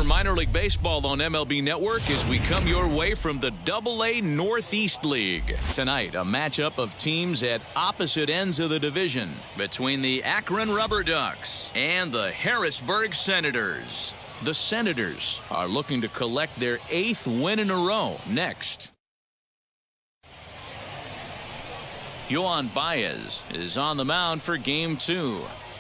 minor league baseball on MLB Network as we come your way from the a.k.a. Northeast League. Tonight, a matchup of teams at opposite ends of the division between the Akron RubberDucks and the Harrisburg Senators. The Senators are looking to collect their 8th win in a row next. Yohan Baez is on the mound for Game 2.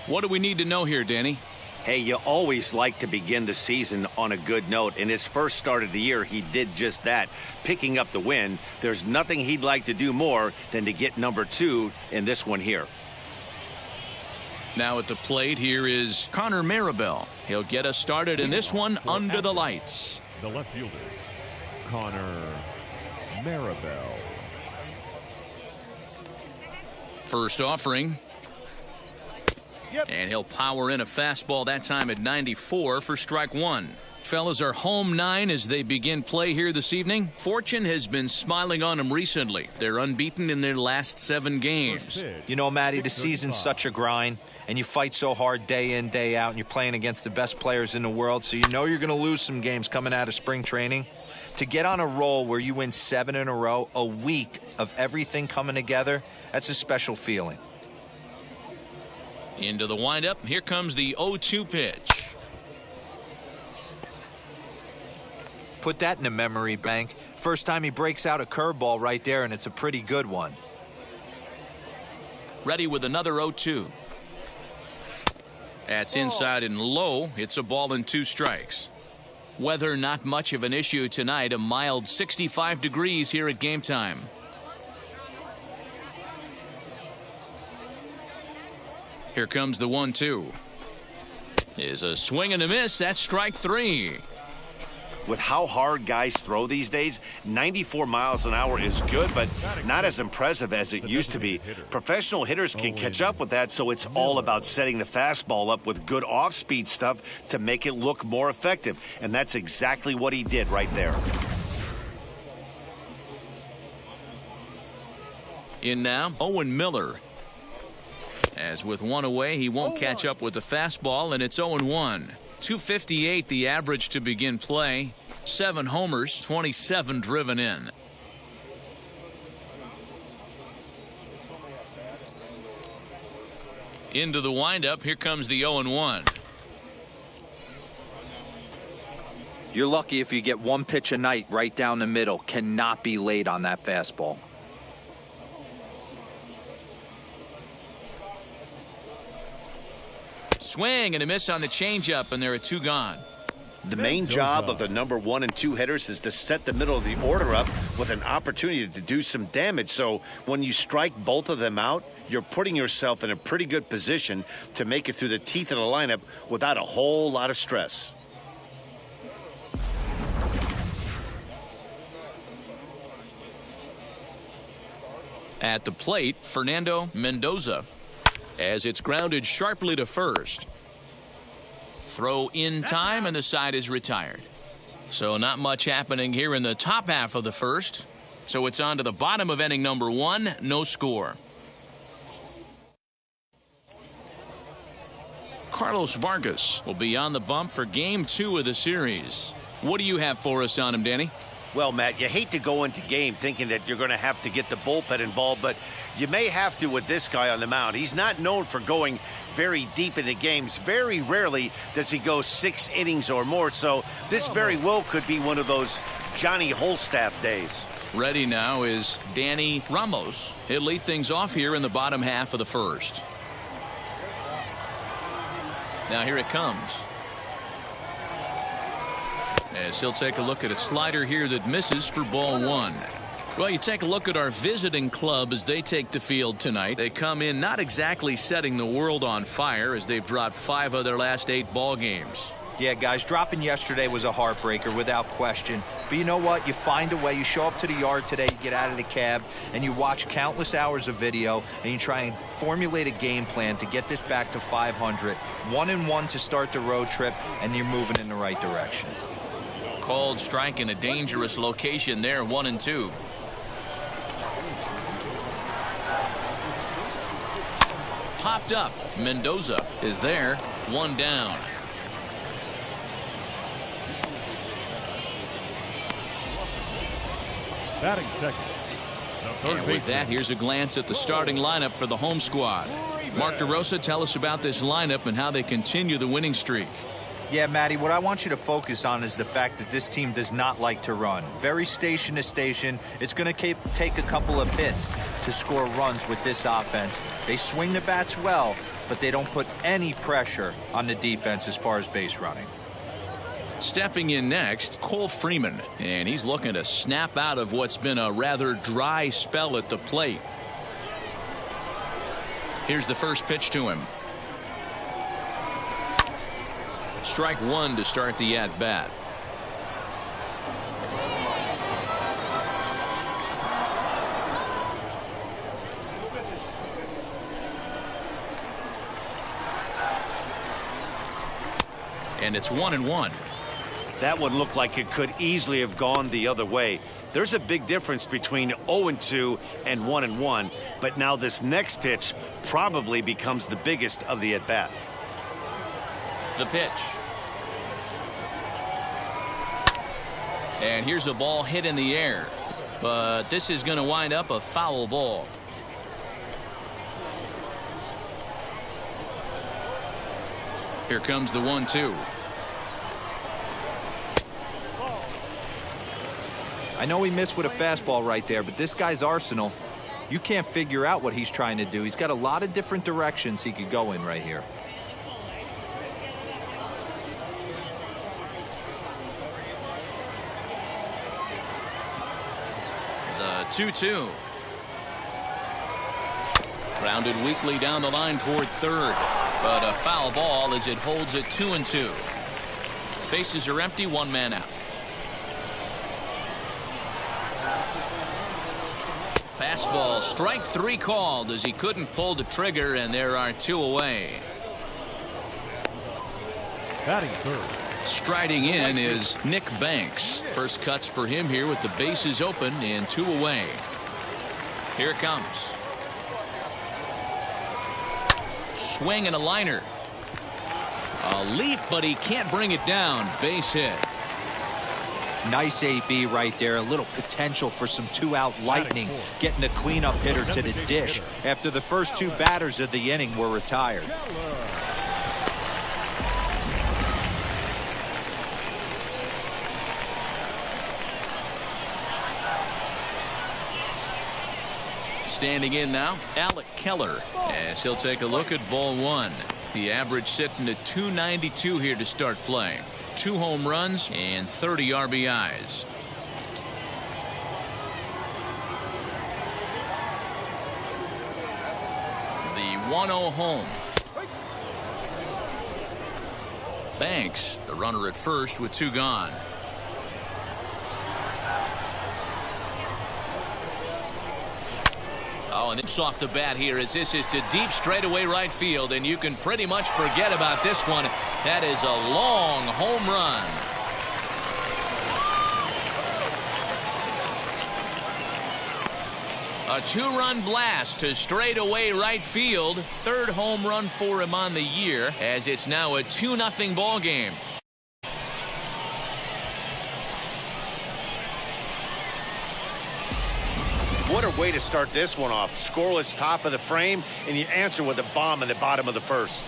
What do we need to know here, Danny? Hey, you always like to begin the season on a good note. In his first start of the year, he did just that, picking up the win. There's nothing he'd like to do more than to get number 2 in this one here. Now at the plate, here is Connor Marabell. He'll get us started in this one under the lights. The left fielder, Connor Marabell. First offering. And he'll power in a fastball that time at 94 for strike 1. Fellas are home 9 as they begin play here this evening. Fortune has been smiling on them recently. They're unbeaten in their last 7 games. You know, Matty, the season's such a grind, and you fight so hard day in, day out, and you're playing against the best players in the world, so you know you're going to lose some games coming out of spring training. To get on a roll where you win 7 in a row, a week of everything coming together, that's a special feeling. Into the windup. Here comes the 0-2 pitch. Put that in the memory bank. First time he breaks out a curveball right there, and it's a pretty good one. Ready with another 0-2. That's inside and low. It's a ball and 2 strikes. Weather not much of an issue tonight. A mild 65 degrees here at game time. Here comes the 1-2. Is a swing and a miss. That's strike 3. With how hard guys throw these days, 94 miles an hour is good, but not as impressive as it used to be. Professional hitters can catch up with that, so it's all about setting the fastball up with good off-speed stuff to make it look more effective. And that's exactly what he did right there. In now, Owen Miller. As with 1 away, he won't catch up with the fastball, and it's 0-1. 258 the average to begin play. 7 homers, 27 driven in. Into the windup. Here comes the 0-1. You're lucky if you get 1 pitch a night right down the middle. Cannot be late on that fastball. Swing and a miss on the changeup, and there are 2 gone. The main job of the number 1 and 2 hitters is to set the middle of the order up with an opportunity to do some damage. So when you strike both of them out, you're putting yourself in a pretty good position to make it through the teeth of the lineup without a whole lot of stress. At the plate, Fernando Mendoza. As it's grounded sharply to first. Throw in time, and the side is retired. So not much happening here in the top half of the first. So it's on to the bottom of inning number 1. No score. Carlos Vargas will be on the bump for game 2 of the series. What do you have for us on him, Danny? Well, Matt, you hate to go into game thinking that you're going to have to get the bullpen involved, but you may have to with this guy on the mound. He's not known for going very deep into games. Very rarely does he go 6 innings or more, so this very well could be one of those Johnny Holstaff days. Ready now is Danny Ramos. He'll lead things off here in the bottom half of the first. Now here it comes. As he'll take a look at a slider here that misses for ball 1. Well, you take a look at our visiting club as they take the field tonight. They come in not exactly setting the world on fire as they've dropped 5 of their last 8 ball games. Yeah, guys, dropping yesterday was a heartbreaker without question. But you know what? You find a way. You show up to the yard today, you get out of the cab, and you watch countless hours of video, and you try and formulate a game plan to get this back to 500. 1-1 to start the road trip, and you're moving in the right direction. Called strike in a dangerous location there, 1-2. Popped up. Mendoza is there. 1 down. Batting second, the third And with that, here's a glance at the starting lineup for the home squad. Mark DeRosa, tell us about this lineup and how they continue the winning streak. Yeah, Matty, what I want you to focus on is the fact that this team does not like to run. Very station to station. It's going to take a couple of hits to score runs with this offense. They swing the bats well, but they don't put any pressure on the defense as far as base running. Stepping in next, Cole Freeman, and he's looking to snap out of what's been a rather dry spell at the plate. Here's the first pitch to him. Strike one to start the at-bat. And it's 1-1. That one looked like it could easily have gone the other way. There's a big difference between 0-2 and 1-1, but now this next pitch probably becomes the biggest of the at-bat. The pitch. And here's a ball hit in the air, but this is going to wind up a foul ball. Here comes the 1-2. I know he missed with a fastball right there, but this guy's arsenal, you can't figure out what he's trying to do. He's got a lot of different directions he could go in right here. The 2-2. Grounded weakly down the line toward third, but a foul ball as it holds it 2-2. Bases are empty, one man out. Fastball, strike three called as he couldn't pull the trigger, and there are two away. batting third. Striding in is Nick Banks. First cuts for him here with the bases open and two away. Here it comes. Swing and a liner. A leap, but he can't bring it down. Base hit. Nice AB right there. A little potential for some two-out lightning, getting a cleanup hitter to the dish after the first two batters of the inning were retired. Standing in now, Alec Keller, as he'll take a look at ball one. The average sitting at .292 here to start play. 2 home runs and 30 RBIs. The 1-0 home. Banks, the runner at first with 2 gone. Oh, and it's off the bat here as this is to deep straightaway right field, and you can pretty much forget about this one. That is a long home run. A 2-run blast to straightaway right field. 3rd home run for him on the year, as it's now a 2-0 ball game. What a way to start this one off. Scoreless top of the frame, and you answer with a bomb in the bottom of the first.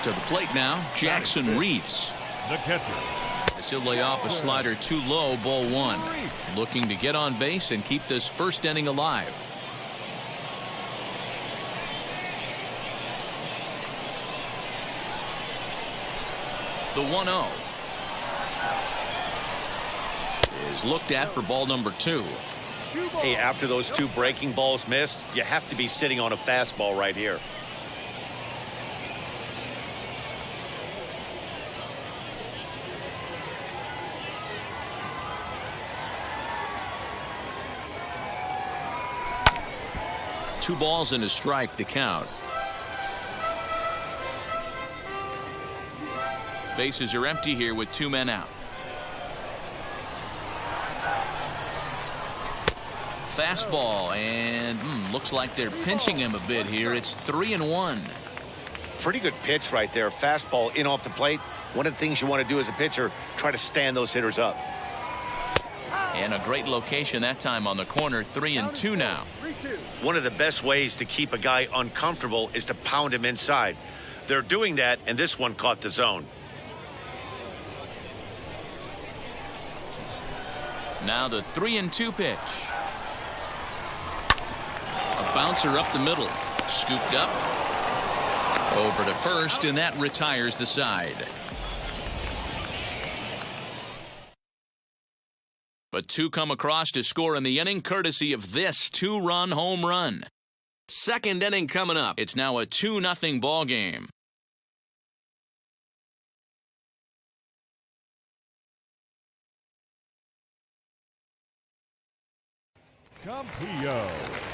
To the plate now, Jackson Reeds. The catcher. He'll lay off a slider too low, ball 1. Looking to get on base and keep this first inning alive. The 1-0 is looked at for ball number 2. Hey, after those 2 breaking balls missed, you have to be sitting on a fastball right here. Two balls and a strike to count. Bases are empty here with 2 men out. fastball, and looks like they're pinching him a bit here. It's 3-1. Pretty good pitch right there. Fastball in off the plate. One of the things you want to do as a pitcher, try to stand those hitters up. And a great location that time on the corner. 3-2 now. One of the best ways to keep a guy uncomfortable is to pound him inside. They're doing that, and this one caught the zone. Now the 3-2 pitch. A bouncer up the middle. Scooped up. Over to first, and that retires the side. But two come across to score in the inning, courtesy of this two-run home run. Second inning coming up. It's now a 2-0 ball game. Campillo.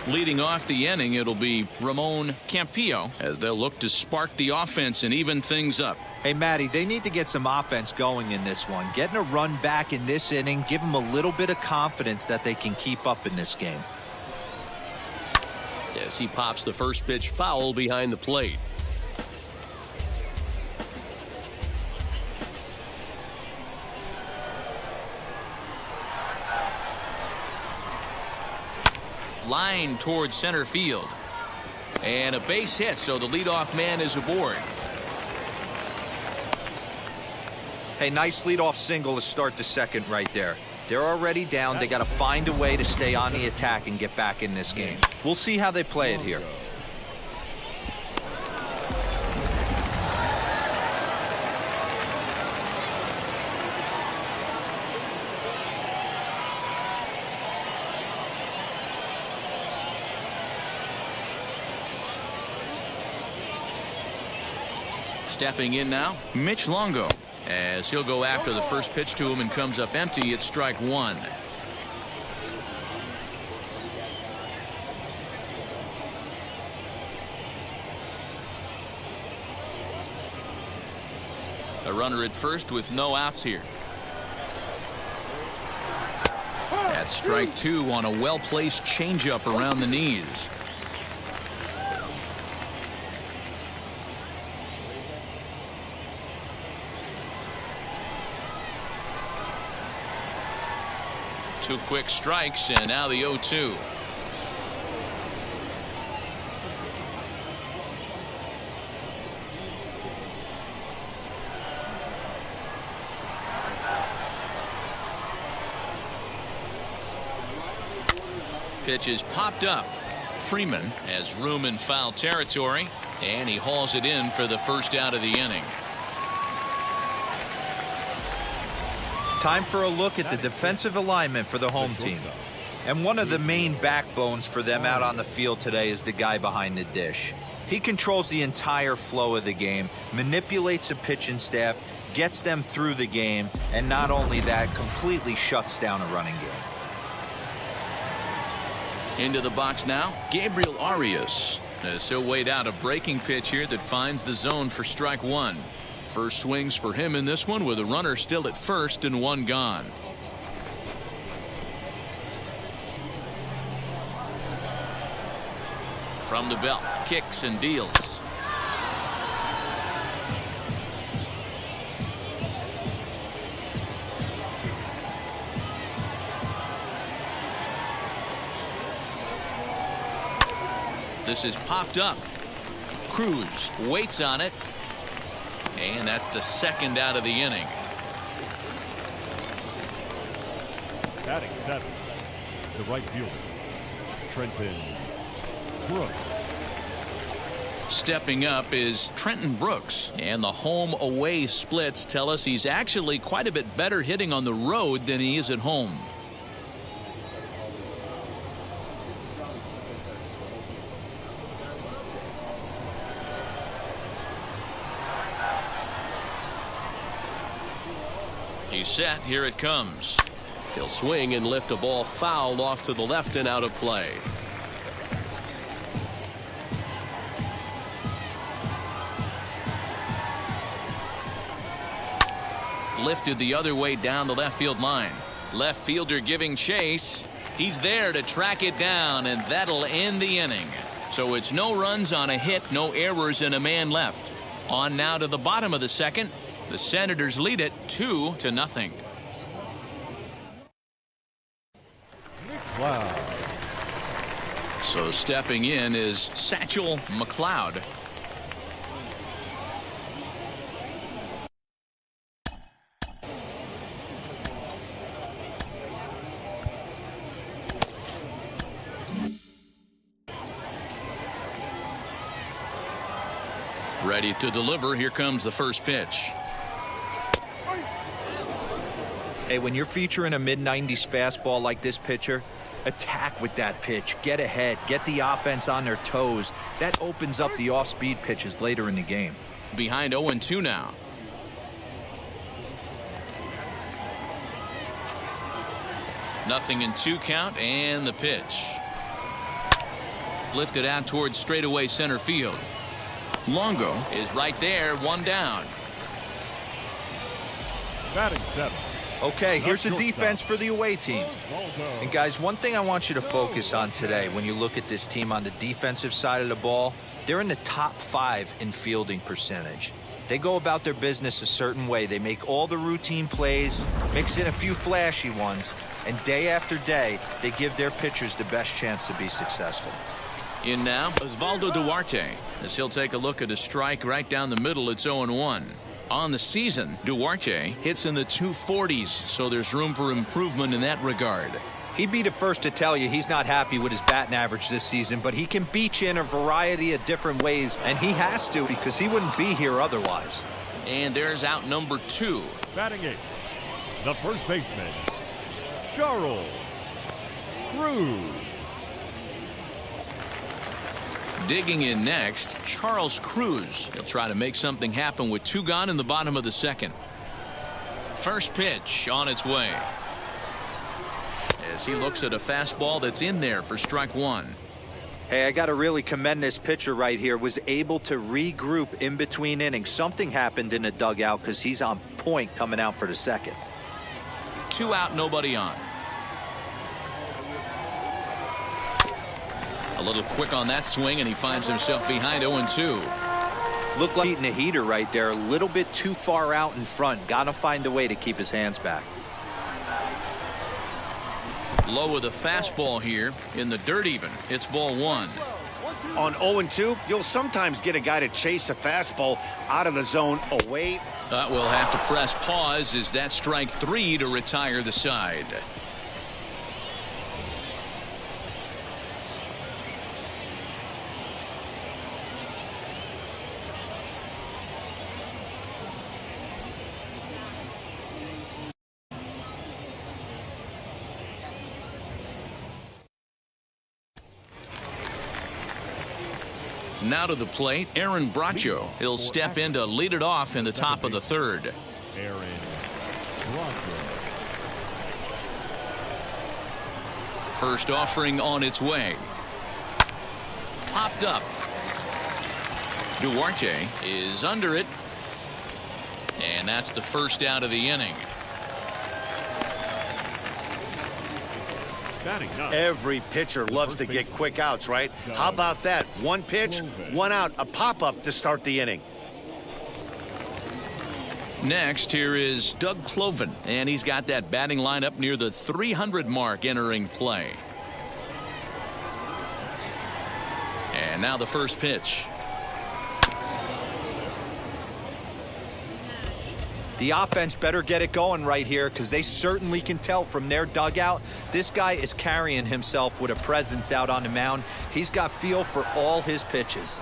Leading off the inning, it'll be Ramon Campillo as they'll look to spark the offense and even things up. Hey, Matty, they need to get some offense going in this one. Getting a run back in this inning, give them a little bit of confidence that they can keep up in this game. As he pops the first pitch foul behind the plate. Line towards center field. And a base hit, so the leadoff man is aboard. Hey, nice leadoff single to start the second right there. They're already down. They got to find a way to stay on the attack and get back in this game. We'll see how they play it here. Stepping in now, Mitch Longo, as he'll go after the first pitch to him and comes up empty. It's strike one. A runner at first with no outs here. That's strike two on a well-placed changeup around the knees. Two quick strikes, and now the 0-2. Pitch is popped up. Freeman has room in foul territory, and he hauls it in for the first out of the inning. Time for a look at the defensive alignment for the home team. And one of the main backbones for them out on the field today is the guy behind the dish. He controls the entire flow of the game, manipulates the pitching staff, gets them through the game, and not only that, completely shuts down a running game. Into the box now, Gabriel Arias. As he'll wait out a breaking pitch here that finds the zone for strike one. First swings for him in this one with a runner still at first and one gone. From the belt, kicks and deals. This is popped up. Cruz waits on it. And that's the second out of the inning. Batting seven, the right fielder, Trenton Brooks. Stepping up is Trenton Brooks. And the home-away splits tell us he's actually quite a bit better hitting on the road than he is at home. He's set. Here it comes. He'll swing and lift a ball fouled off to the left and out of play. Lifted the other way down the left field line. Left fielder giving chase. He's there to track it down, and that'll end the inning. So it's no runs on a hit, no errors, and a man left. On now to the bottom of the second. The Senators lead it 2-0. Wow. So stepping in is Satchel McLeod. Ready to deliver. Here comes the first pitch. Hey, when you're featuring a mid-90s fastball like this pitcher, attack with that pitch. Get ahead. Get the offense on their toes. That opens up the off-speed pitches later in the game. Behind 0-2 now. Nothing in 2 count, and the pitch. Lifted out towards straightaway center field. Longo is right there, 1 down. Batting 7th. Okay, here's a defense for the away team. And guys, one thing I want you to focus on today when you look at this team on the defensive side of the ball, they're in the top 5 in fielding percentage. They go about their business a certain way. They make all the routine plays, mix in a few flashy ones, and day after day, they give their pitchers the best chance to be successful. In now, Osvaldo Duarte, as he'll take a look at a strike right down the middle. It's 0-1. On the season, Duarte hits in the 240s, so there's room for improvement in that regard. He'd be the first to tell you he's not happy with his batting average this season, but he can beat you in a variety of different ways, and he has to because he wouldn't be here otherwise. And there's out number 2. Batting 8th. The first baseman, Charles Cruz. Digging in next, Charles Cruz. He'll try to make something happen with 2 gone in the bottom of the second. First pitch on its way. As he looks at a fastball that's in there for strike 1. Hey, I got to really commend this pitcher right here. Was able to regroup in between innings. Something happened in the dugout because he's on point coming out for the second. 2 out, nobody on. A little quick on that swing, and he finds himself behind 0-2. Looked like eating a heater right there. A little bit too far out in front. Got to find a way to keep his hands back. Low with a fastball here in the dirt even. It's ball 1. On 0-2, you'll sometimes get a guy to chase a fastball out of the zone away. We'll have to press pause as that strike 3 to retire the side. Now to the plate, Aaron Bracho. He'll step in to lead it off in the top of the 3rd. Aaron Bracho. First offering on its way. Popped up. Duarte is under it. And that's the first out of the inning. Every pitcher loves to get quick outs, right? How about that? 1 pitch, 1 out, a pop-up to start the inning. Next, here is Doug Cloven, and he's got that batting lineup near the 300 mark entering play. And now the first pitch. The offense better get it going right here because they certainly can tell from their dugout this guy is carrying himself with a presence out on the mound. He's got feel for all his pitches.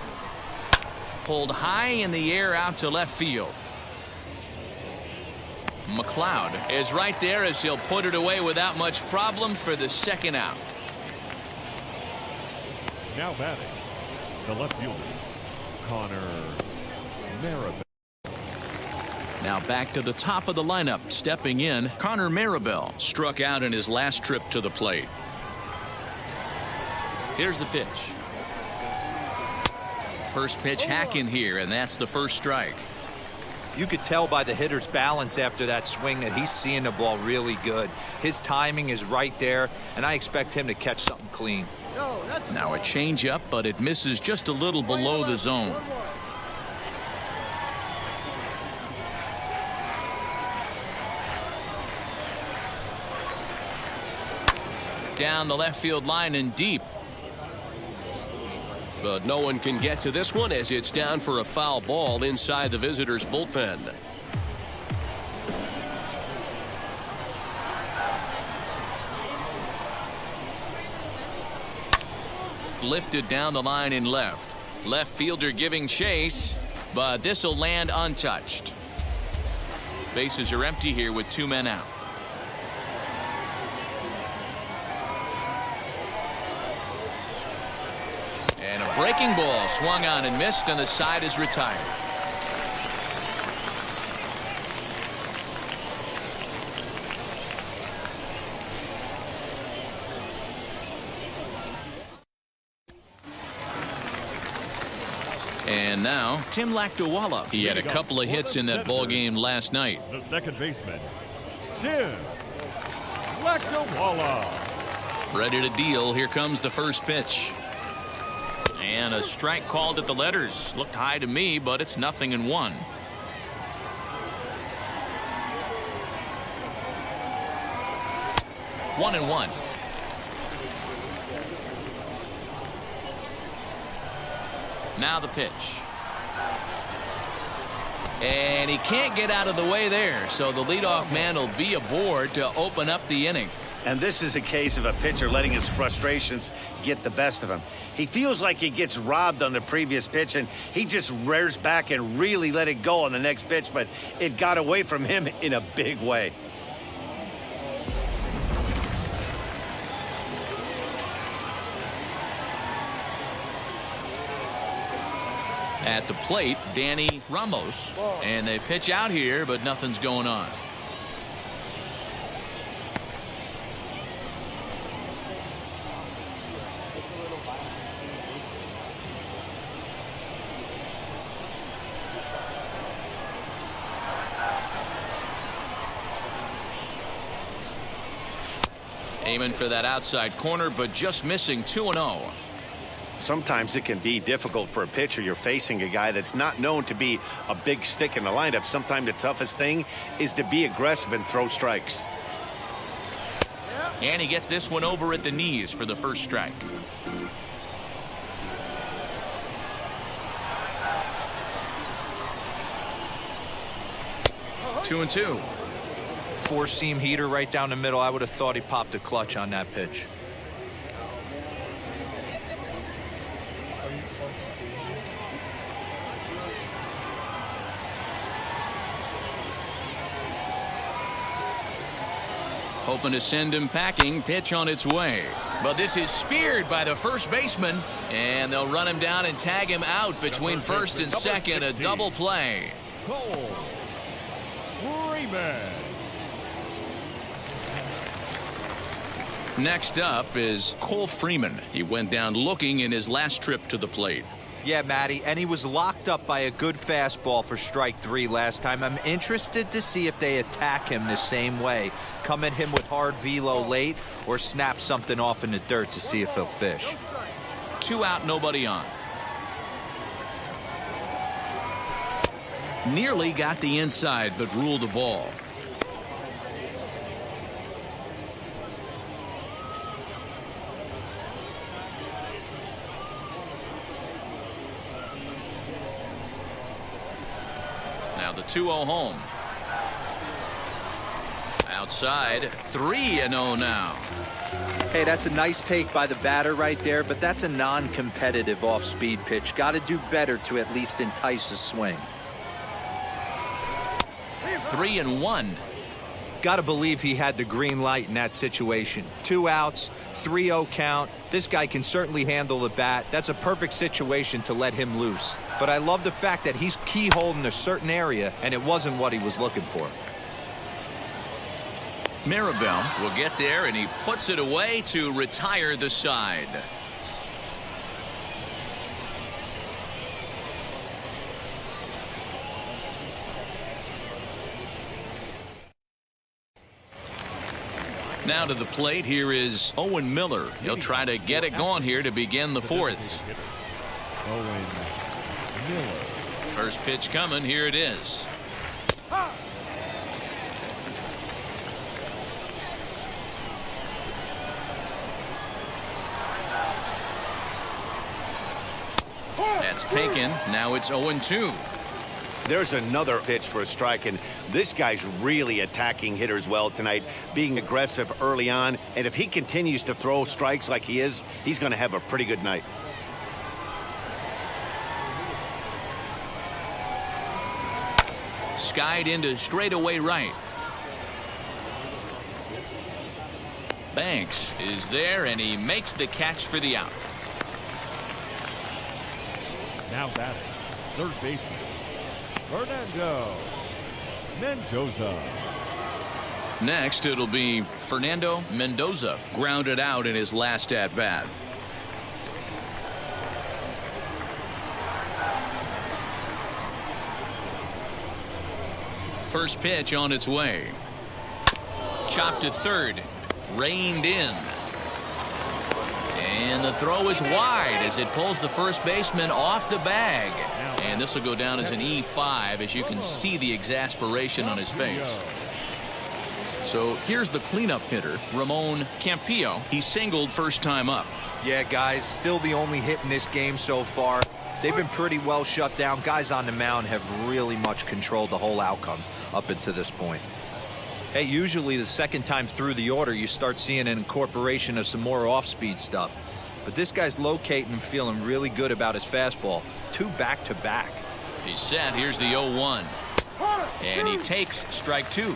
Pulled high in the air out to left field. McLeod is right there as he'll put it away without much problem for the second out. Now batting, the left fielder, Connor Maribel. Now back to the top of the lineup. Stepping in, Connor Maribel struck out in his last trip to the plate. Here's the pitch. First pitch hack in here, and that's the first strike. You could tell by the hitter's balance after that swing that he's seeing the ball really good. His timing is right there, and I expect him to catch something clean. Now a changeup, but it misses just a little below the zone. Down the left field line and deep. But no one can get to this one as it's down for a foul ball inside the visitors' bullpen. Lifted down the line in left. Left fielder giving chase, but this will land untouched. Bases are empty here with 2 men out. And a breaking ball swung on and missed, and the side is retired. And now Tim Lactowalla. He had a couple of hits in that ball game last night. The second baseman, Tim Lactowalla. Ready to deal. Here comes the first pitch. And a strike called at the letters. Looked high to me, but it's 0-1. One and one. Now the pitch. And he can't get out of the way there, so the leadoff man will be aboard to open up the inning. And this is a case of a pitcher letting his frustrations get the best of him. He feels like he gets robbed on the previous pitch, and he just rears back and really let it go on the next pitch, but it got away from him in a big way. At the plate, Danny Ramos. And they pitch out here, but nothing's going on. Aiming for that outside corner, but just missing 2-0. Sometimes it can be difficult for a pitcher. You're facing a guy that's not known to be a big stick in the lineup. Sometimes the toughest thing is to be aggressive and throw strikes. And he gets this one over at the knees for the first strike. Two and two. Four-seam heater right down the middle. I would have thought he popped a clutch on that pitch. Hoping to send him packing. Pitch on its way. But this is speared by the first baseman. And they'll run him down and tag him out between first and second. A double play. Cole Freeman. Next up is Cole Freeman. He went down looking in his last trip to the plate. Yeah, Matty, and he was locked up by a good fastball for strike 3 last time. I'm interested to see if they attack him the same way. Come at him with hard velo late or snap something off in the dirt to see if he'll fish. 2 out, nobody on. Nearly got the inside, but ruled the ball. Now the 2-0 home. Outside, 3-0 now. Hey, that's a nice take by the batter right there, but that's a non-competitive off-speed pitch. Got to do better to at least entice a swing. 3-1. Got to believe he had the green light in that situation. 2 outs, 3-0 count. This guy can certainly handle the bat. That's a perfect situation to let him loose. But I love the fact that he's keyholing a certain area, and it wasn't what he was looking for. Maribel will get there, and he puts it away to retire the side. Now to the plate, here is Owen Miller. He'll try to get it going here to begin the fourth. Owen Miller. First pitch coming. Here it is. That's taken. Now it's 0-2. There's another pitch for a strike, and this guy's really attacking hitters well tonight, being aggressive early on. And if he continues to throw strikes like he is, he's going to have a pretty good night. Skied into straightaway right. Banks is there, and he makes the catch for the out. Now batting, third baseman, Fernando Mendoza. Next, it'll be Fernando Mendoza, grounded out in his last at-bat. First pitch on its way. Chopped to third. Reined in. And the throw is wide as it pulls the first baseman off the bag. And this will go down as an E5, as you can see the exasperation on his face. So here's the cleanup hitter, Ramon Campillo. He singled first time up. Yeah, guys, still the only hit in this game so far. They've been pretty well shut down. Guys on the mound have really much controlled the whole outcome up until this point. Hey, usually the second time through the order, you start seeing an incorporation of some more off-speed stuff. But this guy's locating and feeling really good about his fastball. 2 back-to-back. He's set. Here's the 0-1. And he takes strike 2.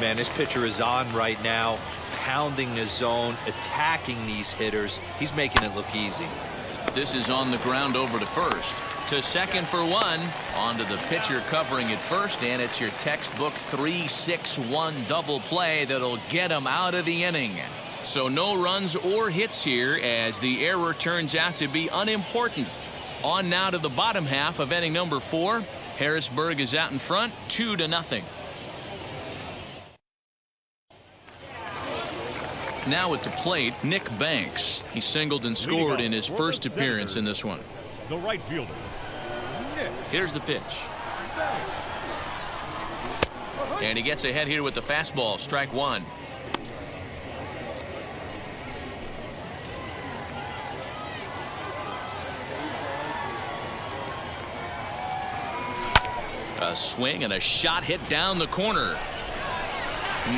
Man, this pitcher is on right now, pounding the zone, attacking these hitters. He's making it look easy. This is on the ground over to first. To second for 1. Onto the pitcher covering it first, and it's your textbook 3-6-1 double play that'll get him out of the inning. So no runs or hits here, as the error turns out to be unimportant. On now to the bottom half of inning number 4. Harrisburg is out in front, 2-0. Now at the plate, Nick Banks. He singled and scored in his first appearance in this one. The right fielder, Nick. Here's the pitch. And he gets ahead here with the fastball, strike 1. A swing and a shot hit down the corner.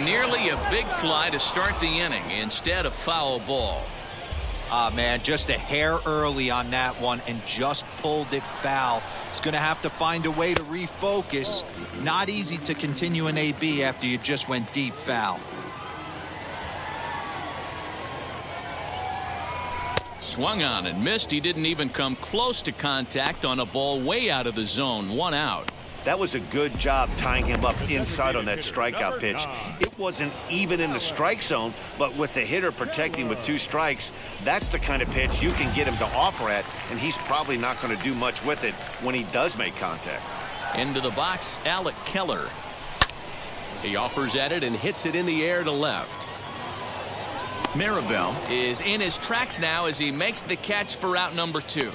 Nearly a big fly to start the inning instead of foul ball. Man, just a hair early on that one and just pulled it foul. He's going to have to find a way to refocus. Not easy to continue an AB after you just went deep foul. Swung on and missed. He didn't even come close to contact on a ball way out of the zone. 1 out. That was a good job tying him up inside on that strikeout pitch. It wasn't even in the strike zone, but with the hitter protecting with 2 strikes, that's the kind of pitch you can get him to offer at, and he's probably not going to do much with it when he does make contact. Into the box, Alec Keller. He offers at it and hits it in the air to left. Maribel is in his tracks now as he makes the catch for out number 2.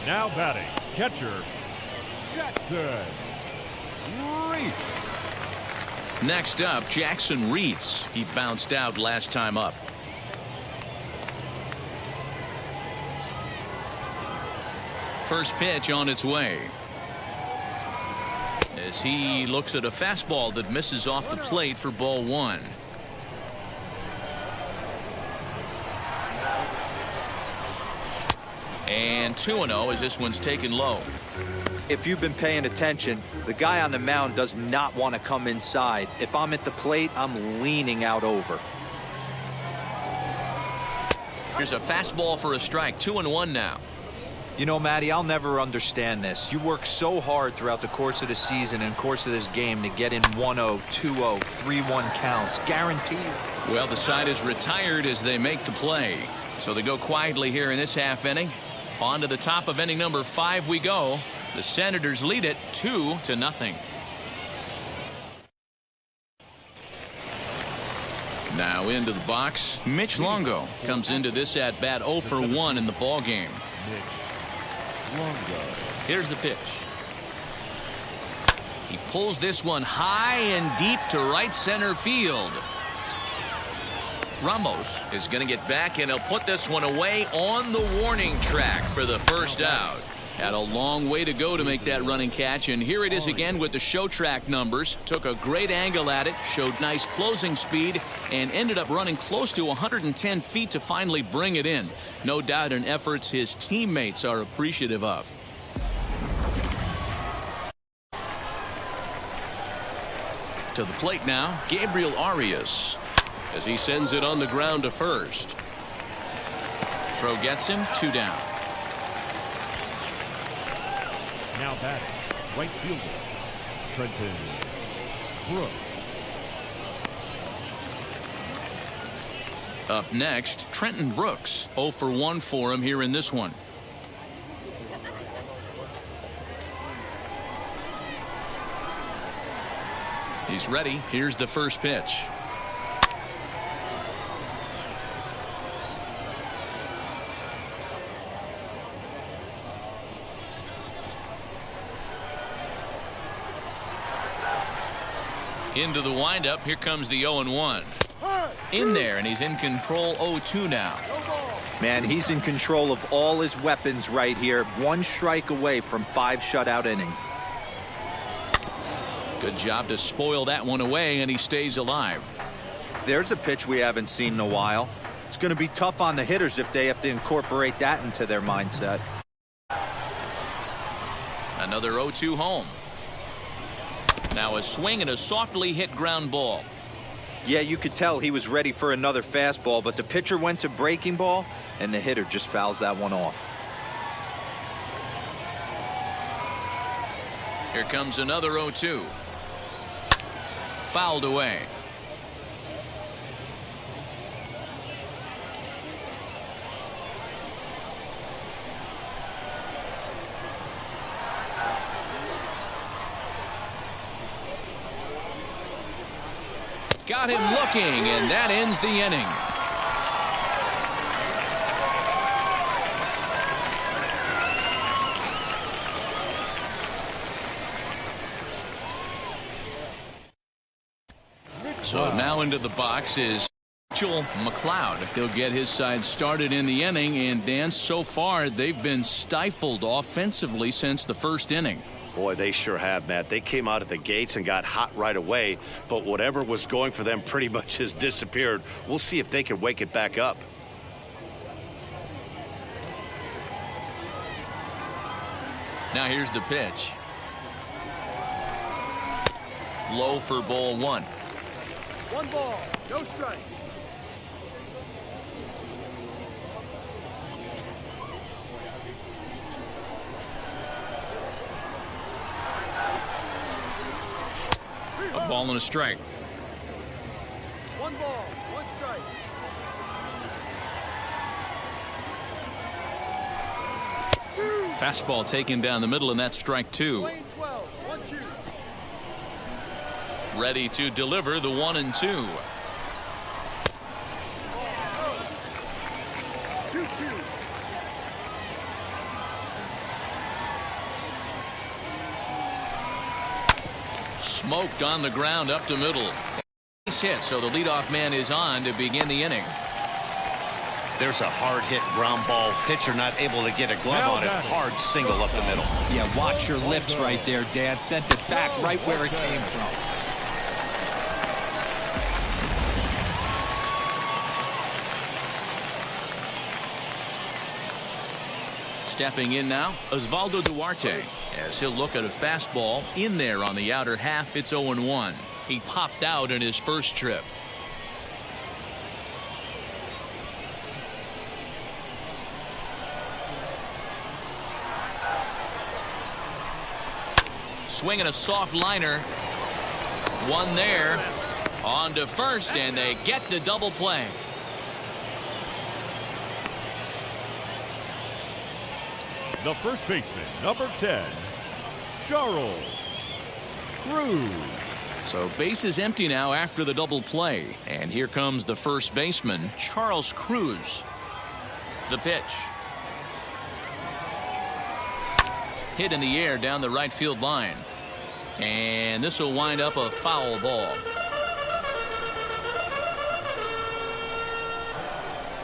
Now batting, catcher, Jackson Reitz. Next up, Jackson Reitz. He bounced out last time up. First pitch on its way. As he looks at a fastball that misses off the plate for ball 1. And 2-0 as this one's taken low. If you've been paying attention, the guy on the mound does not want to come inside. If I'm at the plate, I'm leaning out over. Here's a fastball for a strike. 2-1 now. You know, Matty, I'll never understand this. You work so hard throughout the course of the season and course of this game to get in 1-0, 2-0, 3-1 counts. Guaranteed. Well, the side is retired as they make the play. So they go quietly here in this half inning. On to the top of inning number 5 we go. The Senators lead it 2-0. Now into the box, Mitch Longo comes into this at bat 0 for 1 in the ball game. Here's the pitch. He pulls this one high and deep to right center field. Ramos is going to get back, and he'll put this one away on the warning track for the first out. Had a long way to go to make that running catch, and here it is again with the show track numbers. Took a great angle at it, showed nice closing speed, and ended up running close to 110 feet to finally bring it in. No doubt in efforts his teammates are appreciative of. To the plate now, Gabriel Arias, as he sends it on the ground to first. Throw gets him, 2 down. Now batting, right fielder, Trenton Brooks. Up next, Trenton Brooks. 0 for 1 for him here in this one. He's ready. Here's the first pitch. Into the windup. Here comes the 0-1. In there, and he's in control. 0-2 now. Man, he's in control of all his weapons right here. 1 strike away from 5 shutout innings. Good job to spoil that one away, and he stays alive. There's a pitch we haven't seen in a while. It's going to be tough on the hitters if they have to incorporate that into their mindset. Another 0-2 home. Now a swing and a softly hit ground ball. Yeah, you could tell he was ready for another fastball, but the pitcher went to breaking ball, and the hitter just fouls that one off. Here comes another 0-2. Fouled away. Got him looking, and that ends the inning. So now into the box is Mitchell McLeod. He'll get his side started in the inning, and Dan, so far they've been stifled offensively since the first inning. Boy, they sure have, Matt. They came out of the gates and got hot right away, but whatever was going for them pretty much has disappeared. We'll see if they can wake it back up. Now here's the pitch. Low for ball 1. 1 ball, no strike. A ball and a strike. 1 ball, 1 strike. Fastball taken down the middle, and that's strike 2. Lane 12, 1-2. Ready to deliver the 1-2. 2-2. Smoked on the ground up the middle. Base hit, so the leadoff man is on to begin the inning. There's a hard hit ground ball. Pitcher not able to get a glove on it. Hard single up the middle. Yeah, watch your lips right there, Dan. Sent it back right where it came from. Stepping in now, Osvaldo Duarte, as he'll look at a fastball in there on the outer half. It's 0-1. He popped out in his first trip. Swinging a soft liner. One there. On to first, and they get the double play. The first baseman, number 10, Charles Cruz. So base is empty now after the double play. And here comes the first baseman, Charles Cruz. The pitch. Hit in the air down the right field line. And this will wind up a foul ball.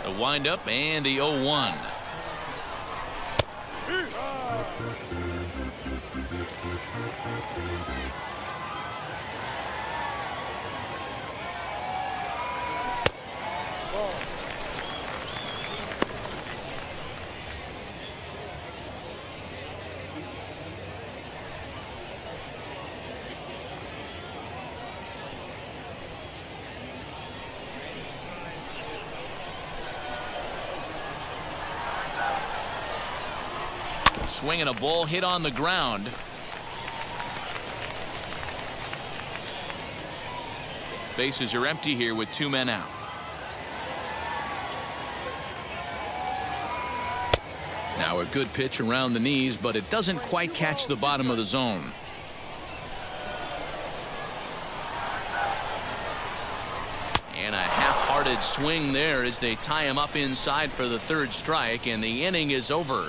The windup and the 0-1. Swinging a ball hit on the ground. Bases are empty here with 2 men out. Now a good pitch around the knees, but it doesn't quite catch the bottom of the zone. And a half-hearted swing there as they tie him up inside for the 3rd strike, and the inning is over.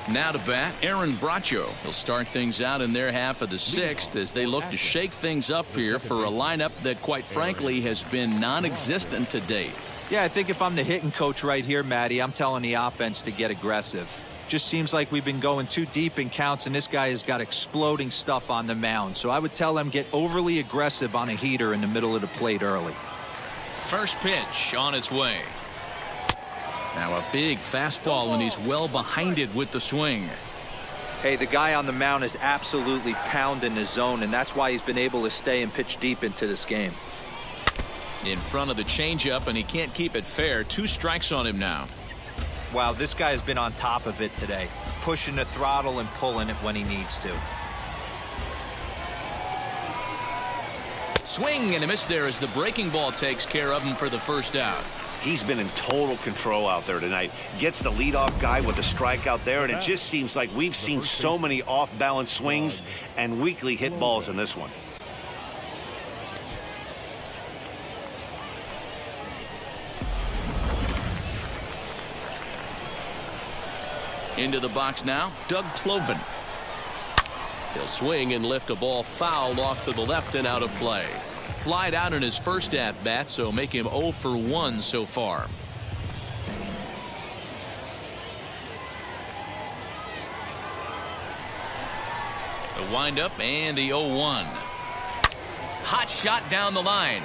Now to bat, Aaron Bracho. He'll start things out in their half of the 6th as they look to shake things up here for a lineup that, quite frankly, has been non-existent to date. Yeah, I think if I'm the hitting coach right here, Matty, I'm telling the offense to get aggressive. Just seems like we've been going too deep in counts, and this guy has got exploding stuff on the mound. So I would tell them get overly aggressive on a heater in the middle of the plate early. First pitch on its way. Now a big fastball, and he's well behind it with the swing. Hey, the guy on the mound is absolutely pounding the zone, and that's why he's been able to stay and pitch deep into this game. In front of the changeup, and he can't keep it fair. 2 strikes on him now. Wow, this guy has been on top of it today, pushing the throttle and pulling it when he needs to. Swing and a miss there as the breaking ball takes care of him for the 1st out. He's been in total control out there tonight. Gets the leadoff guy with a strikeout there, and it just seems like we've seen so many off-balance swings and weakly hit balls in this one. Into the box now, Doug Cloven. He'll swing and lift a ball fouled off to the left and out of play. Flied out in his first at-bat, so make him 0 for 1 so far. The windup and the 0-1. Hot shot down the line.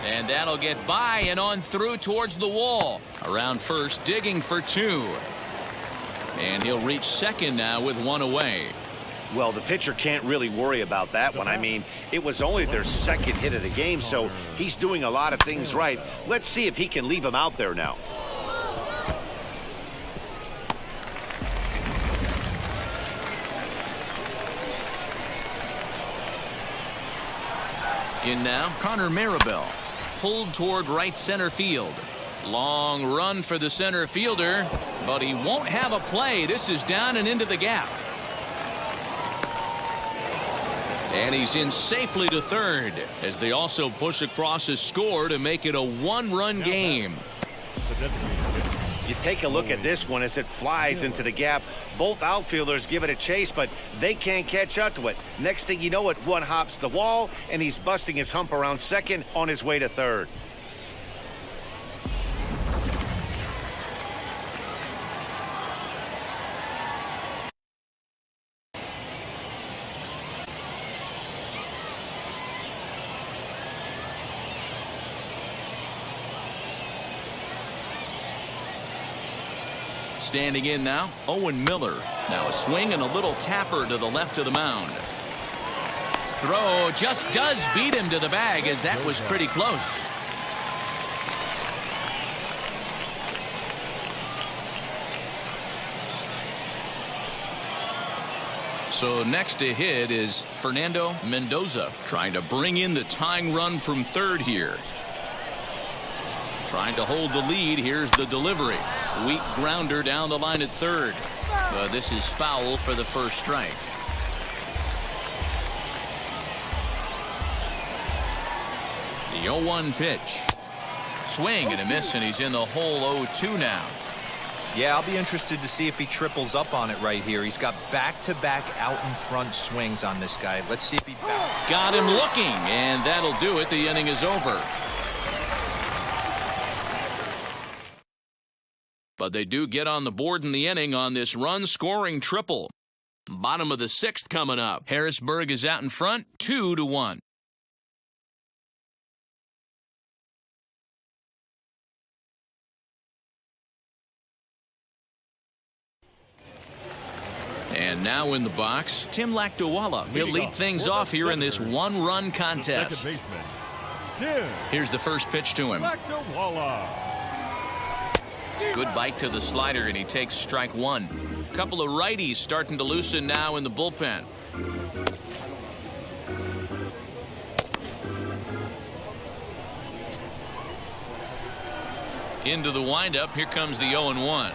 And that'll get by and on through towards the wall. Around first, digging for 2. And he'll reach second now with 1 away. Well, the pitcher can't really worry about that one. I mean, it was only their 2nd hit of the game, so he's doing a lot of things right. Let's see if he can leave him out there now. In now, Connor Maribel. Pulled toward right center field. Long run for the center fielder, but he won't have a play. This is down and into the gap. And he's in safely to 3rd as they also push across his score to make it a 1-run game. You take a look at this one as it flies into the gap. Both outfielders give it a chase, but they can't catch up to it. Next thing you know, it one hops the wall, and he's busting his hump around second on his way to 3rd. Standing in now, Owen Miller. Now a swing and a little tapper to the left of the mound. Throw just does beat him to the bag, as that was pretty close. So next to hit is Fernando Mendoza, trying to bring in the tying run from 3rd here. Trying to hold the lead. Here's the delivery. Weak grounder down the line at third. But this is foul for the first strike. The 0-1 pitch. Swing and a miss, and he's in the hole 0-2 now. Yeah, I'll be interested to see if he triples up on it right here. He's got back-to-back out in front swings on this guy. Let's see if he bounces. Got him looking, and that'll do it. The inning is over. But they do get on the board in the inning on this run-scoring triple. Bottom of the sixth coming up. Harrisburg is out in front, 2-1. And now in the box, Tim Lakdawalla. He'll lead things off here in this one-run contest. Here's the first pitch to him. Good bite to the slider, and he takes strike one. Couple of righties starting to loosen now in the bullpen. Into the windup. Here comes the 0-1.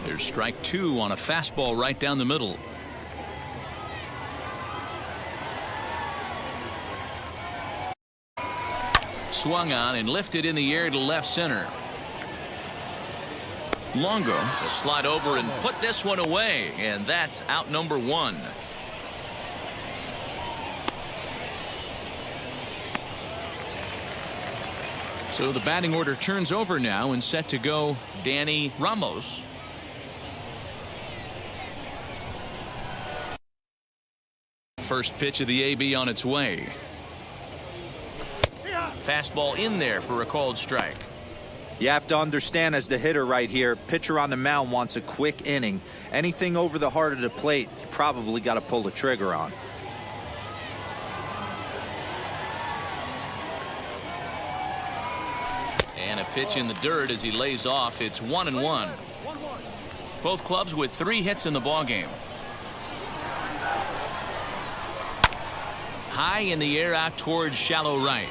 There's strike two on a fastball right down the middle. Swung on and lifted in the air to left center. Longo will slide over and put this one away, and that's out number one. So the batting order turns over now, and set to go Danny Ramos. First pitch of the AB on its way. Fastball in there for a called strike. You have to understand, as the hitter right here, pitcher on the mound wants a quick inning. Anything over the heart of the plate, you probably got to pull the trigger on. And a pitch in the dirt as he lays off. It's 1-1. Both clubs with 3 hits in the ballgame. High in the air out towards shallow right.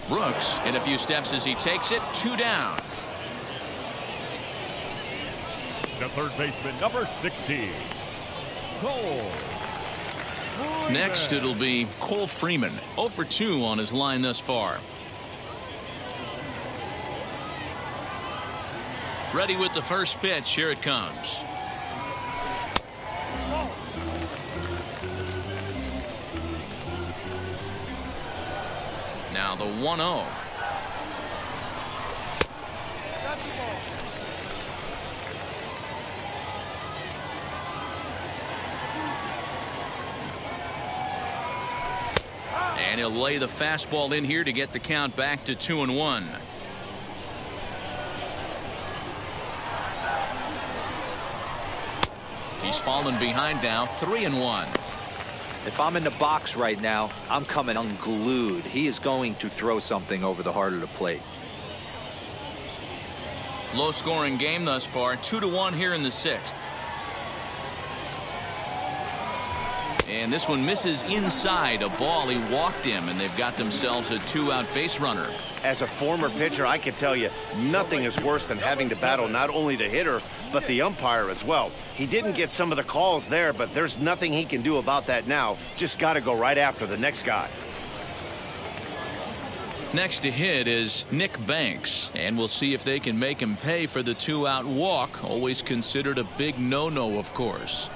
Brooks in a few steps as he takes it. 2 down. The third baseman, number 16, Cole. Next it'll be Cole Freeman. 0 for 2 on his line thus far. Ready with the first pitch. Here it comes. Now the 1-0. And he'll lay the fastball in here to get the count back to 2-1. He's fallen behind now, 3-1. If I'm in the box right now, I'm coming unglued. He is going to throw something over the heart of the plate. Low scoring game thus far, 2-1 here in the 6th. And this one misses inside a ball. He walked him, and they've got themselves a 2-out base runner. As a former pitcher, I can tell you nothing is worse than having to battle not only the hitter but the umpire as well. He didn't get some of the calls there, but there's nothing he can do about that now. Just got to go right after the next guy. Next to hit is Nick Banks, and we'll see if they can make him pay for the 2-out walk. Always considered a big no-no, of course.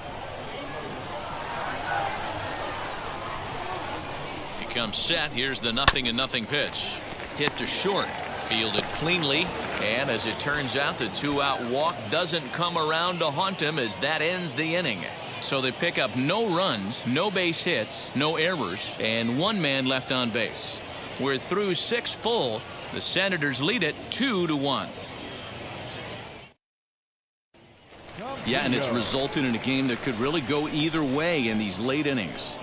He comes set. Here's the 0-0 pitch. Hit to short. Fielded cleanly, and as it turns out, the 2-out walk doesn't come around to haunt him, as that ends the inning. So they pick up no runs, no base hits, no errors, and 1 man left on base. We're through 6 full. The Senators lead it 2-1. Yeah, and it's resulted in a game that could really go either way in these late innings.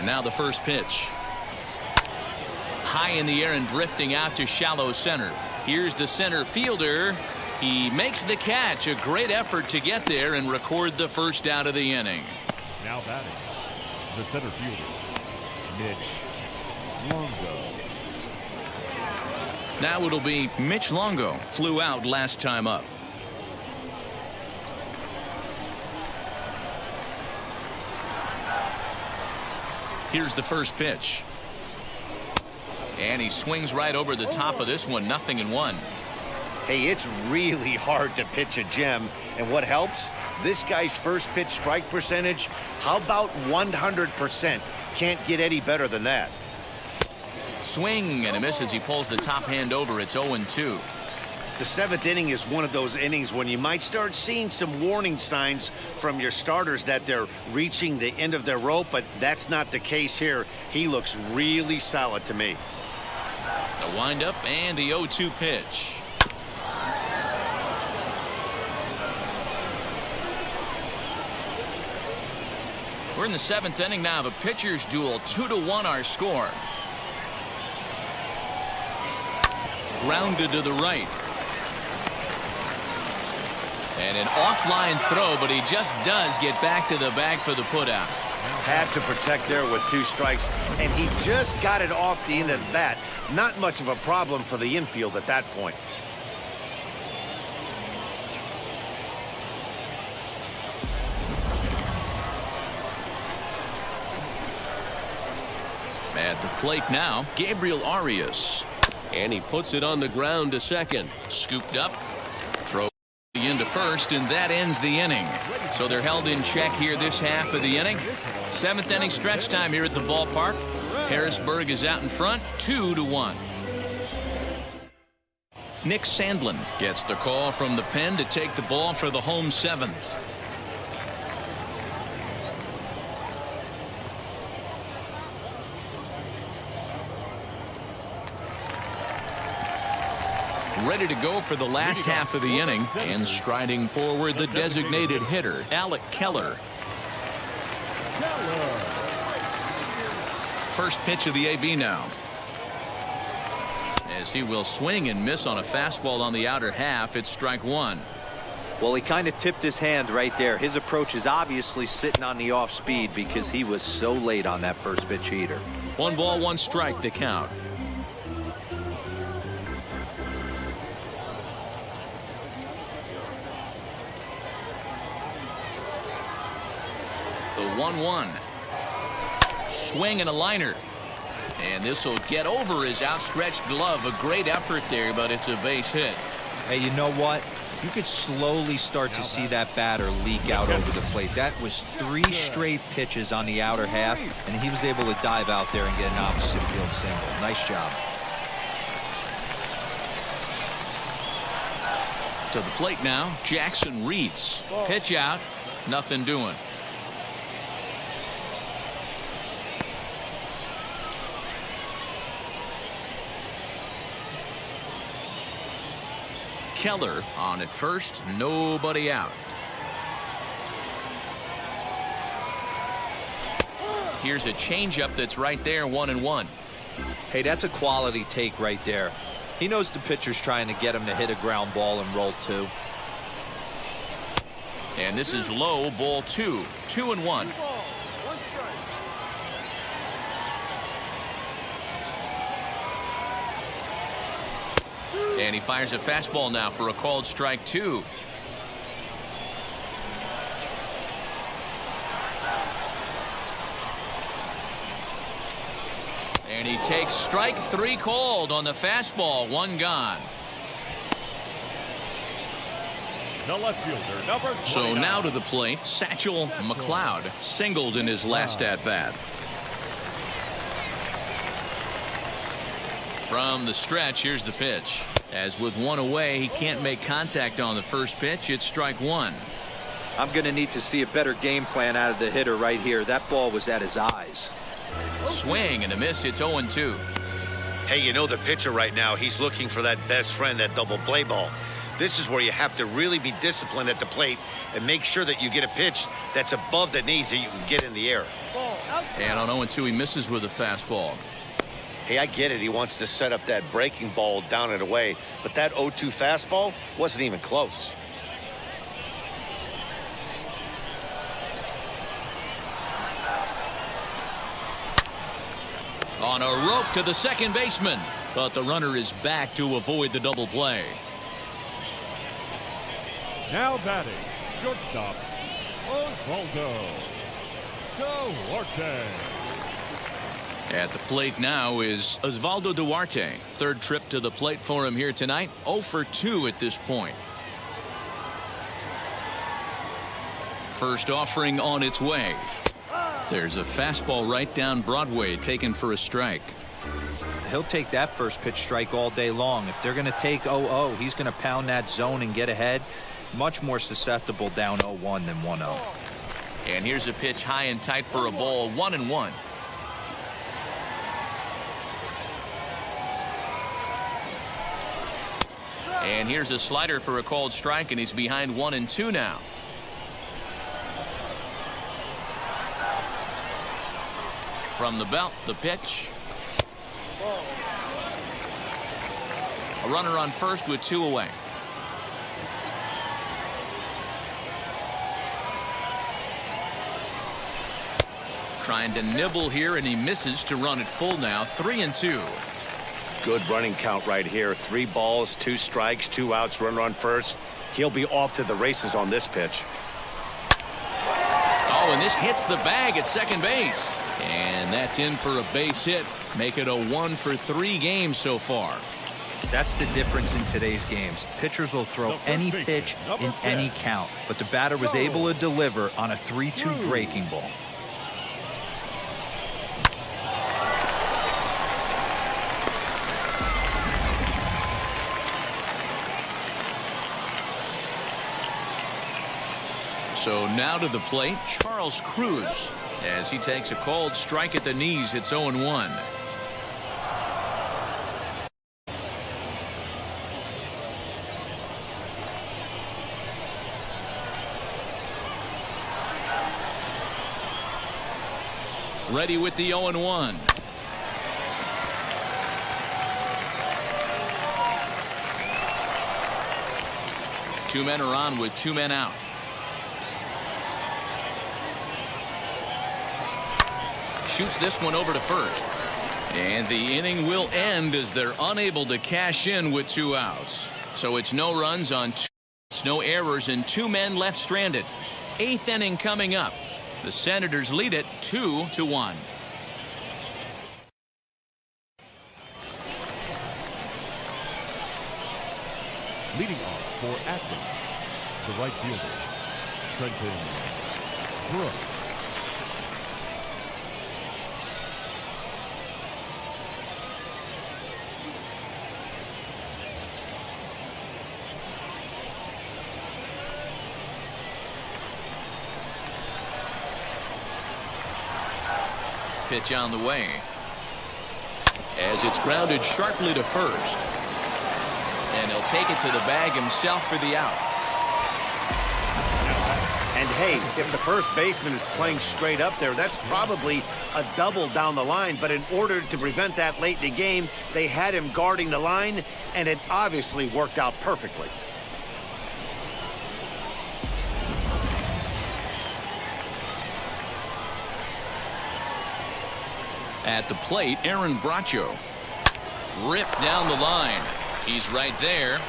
And now the first pitch. High in the air and drifting out to shallow center. Here's the center fielder. He makes the catch. A great effort to get there and record the first out of the inning. Now batting, the center fielder, Mitch Longo. Now it'll be Mitch Longo. Flew out last time up. Here's the first pitch. And he swings right over the top of this one. 0-1. Hey, it's really hard to pitch a gem. And what helps? This guy's first pitch strike percentage, how about 100%? Can't get any better than that. Swing and a miss as he pulls the top hand over. It's 0-2. The seventh inning is one of those innings when you might start seeing some warning signs from your starters that they're reaching the end of their rope, but that's not the case here. He looks really solid to me. The windup and the 0-2 pitch. We're in the seventh inning now of a pitcher's duel. 2-1 our score. Grounded to the right. And an offline throw, but he just does get back to the bag for the putout. Had to protect there with 2 strikes, and he just got it off the end of that. Not much of a problem for the infield at that point. At the plate now, Gabriel Arias. And he puts it on the ground to second. Scooped up. Throw into first, and that ends the inning. So they're held in check here this half of the inning. Seventh inning stretch time here at the ballpark. Harrisburg is out in front, 2-1. Nick Sandlin gets the call from the pen to take the ball for the home seventh. Ready to go for the last half of the inning, and striding forward the designated hitter, Alec Keller. First pitch of the AB now. As he will swing and miss on a fastball on the outer half. It's strike 1. Well, he kind of tipped his hand right there. His approach is obviously sitting on the off speed because he was so late on that first pitch heater. 1 ball, 1 strike, the count. The 1-1. Swing and a liner. And this will get over his outstretched glove. A great effort there, but it's a base hit. Hey, you know what? You could slowly start to see that batter leak out over the plate. That was 3 straight pitches on the outer half, and he was able to dive out there and get an opposite field single. Nice job. To the plate now, Jackson Reeds. Pitch out, nothing doing. Keller on at first, nobody out. Here's a changeup that's right there, 1-1. Hey, that's a quality take right there. He knows the pitcher's trying to get him to hit a ground ball and roll 2. And this is low, ball 2. 2-1. And he fires a fastball now for a called strike 2. And he takes strike 3 called on the fastball. 1 gone. The left fielder, number 29. So now to the plate, Satchel McLeod singled in his last at-bat. From the stretch, here's the pitch. As with 1 away, he can't make contact on the first pitch. It's strike 1. I'm going to need to see a better game plan out of the hitter right here. That ball was at his eyes. Swing and a miss. It's 0-2. Hey, you know the pitcher right now, he's looking for that best friend, that double play ball. This is where you have to really be disciplined at the plate and make sure that you get a pitch that's above the knees that you can get in the air. And on 0-2, he misses with a fastball. Hey, I get it. He wants to set up that breaking ball down and away, but that 0-2 fastball wasn't even close. On a rope to the second baseman, but the runner is back to avoid the double play. Now batting, shortstop, Osvaldo Duarte. At the plate now is Osvaldo Duarte. Third trip to the plate for him here tonight. 0 for 2 at this point. First offering on its way. There's a fastball right down Broadway taken for a strike. He'll take that first pitch strike all day long. If they're going to take 0-0, he's going to pound that zone and get ahead. Much more susceptible down 0-1 than 1-0. And here's a pitch high and tight for a ball, 1-1. And here's a slider for a called strike, and he's behind 1-2 now. From the belt, the pitch. A runner on first with 2 away. Trying to nibble here, and he misses to run it full now. 3-2. Good running count right here. 3 balls, 2 strikes, 2 outs, runner on first. He'll be off to the races on this pitch. Oh, and this hits the bag at second base. And that's in for a base hit. Make it a 1 for 3 game so far. That's the difference in today's games. Pitchers will throw any pitch in any count, but the batter was able to deliver on a 3-2 breaking ball. So now to the plate, Charles Cruz, as he takes a called strike at the knees. It's 0-1. Ready with the 0-1. Two men are on with 2 men out. Shoots this one over to first. And the inning will end as they're unable to cash in with 2 outs. So it's no runs on 2 outs, no errors, and 2 men left stranded. 8th inning coming up. The Senators lead it 2-1. Leading off for Akron, the right fielder, Trenton Brooks. Pitch on the way. As it's grounded sharply to first. And he'll take it to the bag himself for the out. And hey, if the first baseman is playing straight up there, that's probably a double down the line. But in order to prevent that late in the game, they had him guarding the line, and it obviously worked out perfectly. At the plate, Aaron Bracho. Ripped down the line. He's right there.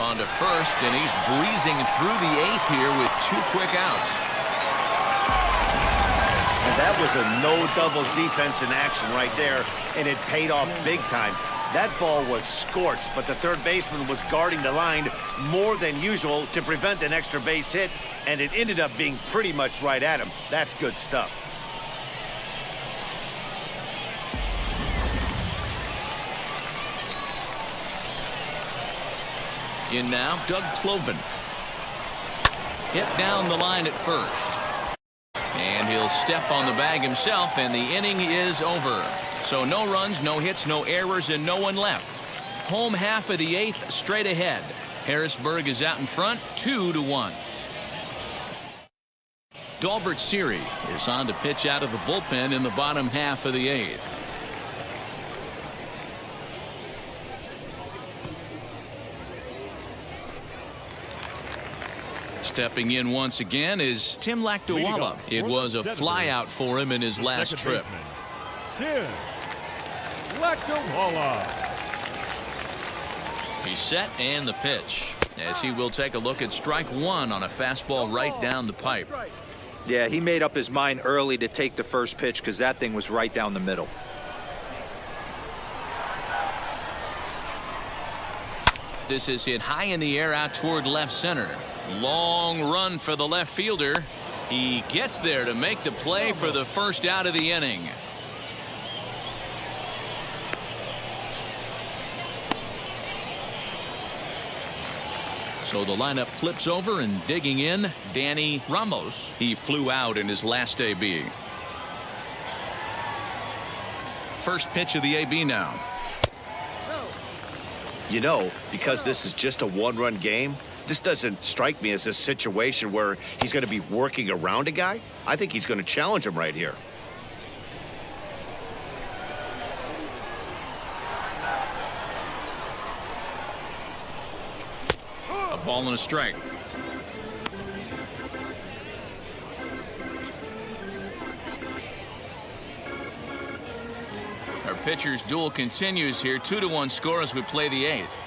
On to first, and he's breezing through the 8th here with 2 quick outs. And that was a no doubles defense in action right there, and it paid off big time. That ball was scorched, but the third baseman was guarding the line more than usual to prevent an extra base hit, and it ended up being pretty much right at him. That's good stuff. In now, Doug Cloven. Hit down the line at first. And he'll step on the bag himself, and the inning is over. So no runs, no hits, no errors, and no one left. Home half of the 8th straight ahead. Harrisburg is out in front, 2-1. Dalbert Siri is on to pitch out of the bullpen in the bottom half of the 8th. Stepping in once again is Tim Lakdawala. It was a flyout for him in his last trip. Tim Lakdawala. He's set and the pitch, as he will take a look at strike 1 on a fastball right down the pipe. Yeah, he made up his mind early to take the first pitch because that thing was right down the middle. This is hit high in the air out toward left center. Long run for the left fielder. He gets there to make the play for the first out of the inning. So the lineup flips over, and digging in, Danny Ramos. He flew out in his last AB. First pitch of the AB now. You know, because this is just a one-run game, this doesn't strike me as a situation where he's going to be working around a guy. I think he's going to challenge him right here. A ball and a strike. Our pitcher's duel continues here. 2-1 score as we play the 8th.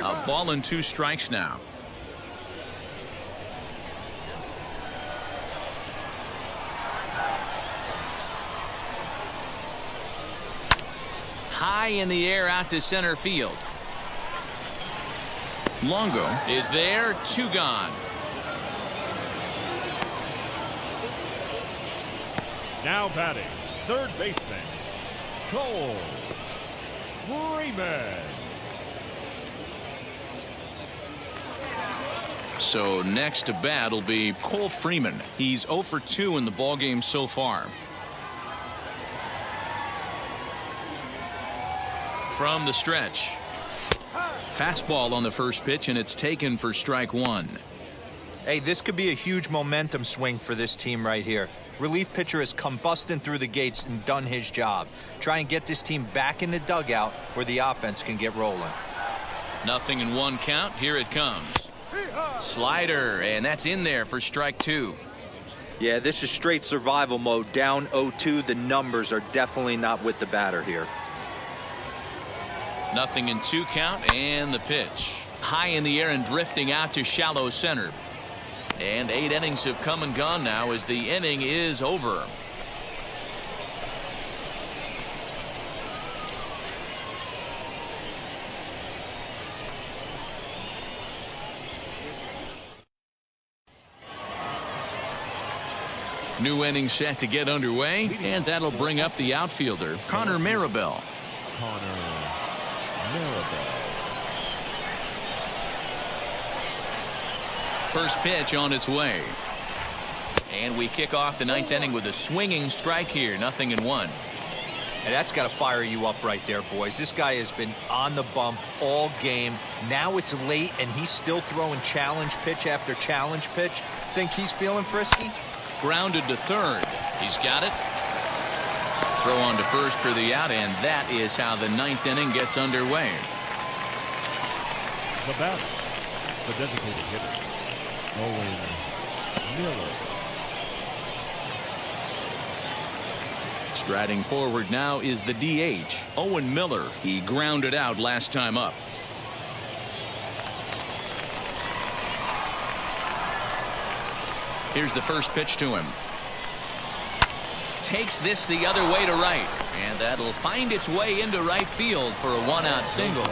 A ball and 2 strikes now. High in the air out to center field. Longo is there. 2 gone. Now batting, third baseman, Cole Freeman. So next to bat will be Cole Freeman. He's 0 for 2 in the ballgame so far. From the stretch. Fastball on the first pitch, and it's taken for strike 1. Hey, this could be a huge momentum swing for this team right here. Relief pitcher has come busting through the gates and done his job. Try and get this team back in the dugout where the offense can get rolling. 0-1 count. Here it comes. Slider, and that's in there for strike 2. Yeah, this is straight survival mode. Down 0-2. The numbers are definitely not with the batter here. 0-2 count, and the pitch. High in the air and drifting out to shallow center. And 8 innings have come and gone now as the inning is over. New inning set to get underway, and that'll bring up the outfielder, Connor Maribel. First pitch on its way. And we kick off the 9th inning with a swinging strike here. 0-1. And that's got to fire you up right there, boys. This guy has been on the bump all game. Now it's late, and he's still throwing challenge pitch after challenge pitch. Think he's feeling frisky? Grounded to third. He's got it. Throw on to first for the out, and that is how the 9th inning gets underway. The batter, the designated hitter, Owen Miller. Striding forward now is the DH, Owen Miller. He grounded out last time up. Here's the first pitch to him. Takes this the other way to right, and that'll find its way into right field for a 1-out single.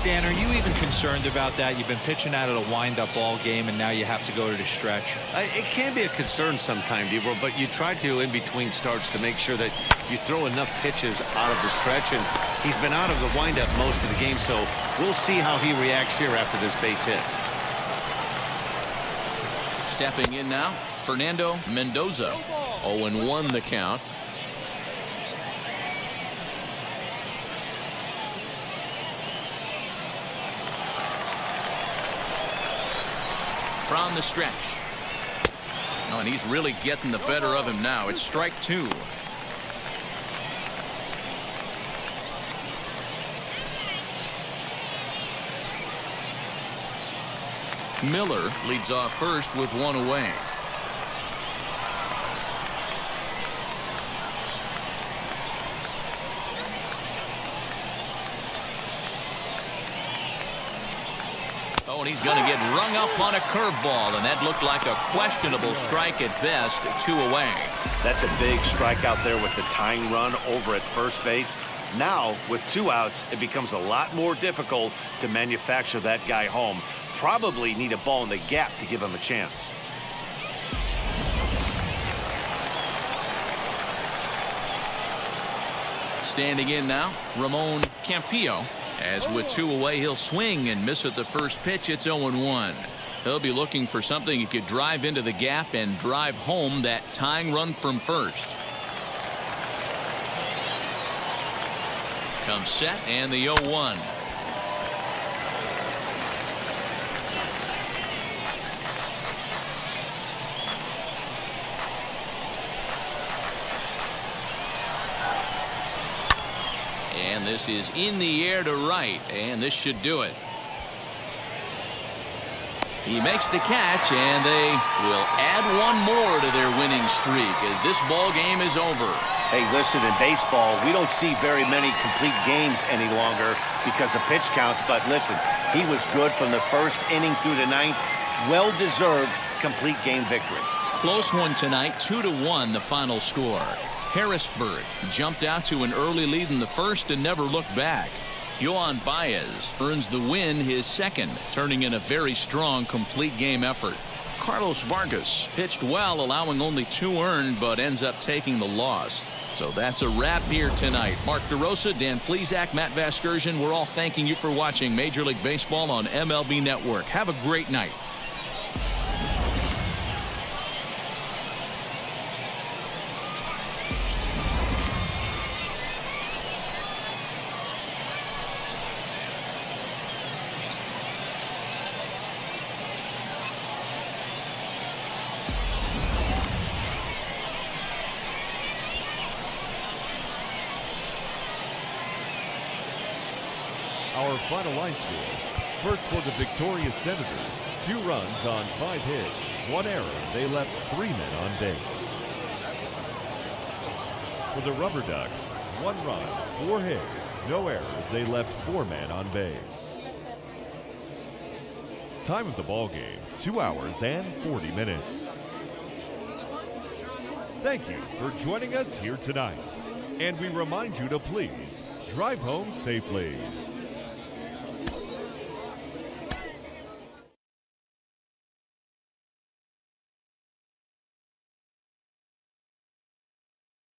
Dan, are you even concerned about that? You've been pitching out of a wind-up ball game, and now you have to go to the stretch. It can be a concern sometimes, Debo, but you try to, in between starts, to make sure that you throw enough pitches out of the stretch, and he's been out of the windup most of the game, so we'll see how he reacts here after this base hit. Stepping in now, Fernando Mendoza. 0-1 the count. from the stretch. Oh, and he's really getting the better of him now. It's strike 2. Miller leads off first with 1 away. Oh, and he's going to get rung up on a curveball, and that looked like a questionable strike at best. 2 away. That's a big strike out there with the tying run over at first base. Now, with 2 outs, it becomes a lot more difficult to manufacture that guy home. Probably need a ball in the gap to give him a chance. Standing in now, Ramon Campillo. As with 2 away, he'll swing and miss at the first pitch. It's 0-1. He'll be looking for something he could drive into the gap and drive home that tying run from first. Comes set and the 0-1. And this is in the air to right, and this should do it. He makes the catch, and they will add 1 more to their winning streak as this ball game is over. Hey, listen, in baseball, we don't see very many complete games any longer because of pitch counts. But listen, he was good from the first inning through the 9th. Well-deserved complete game victory. Close one tonight, 2-1 the final score. Harrisburg jumped out to an early lead in the first and never looked back. Yohan Baez earns the win, his second, turning in a very strong complete game effort. Carlos Vargas pitched well, allowing only 2 earned, but ends up taking the loss. So that's a wrap here tonight. Mark DeRosa, Dan Plesac, Matt Vasgersian, we're all thanking you for watching Major League Baseball on MLB Network. Have a great night. Our final line score. First for the victorious Senators, 2 runs on 5 hits, 1 error. They left 3 men on base. For the RubberDucks, 1 run, 4 hits, no errors. They left 4 men on base. Time of the ball game, 2 hours and 40 minutes. Thank you for joining us here tonight. And we remind you to please drive home safely.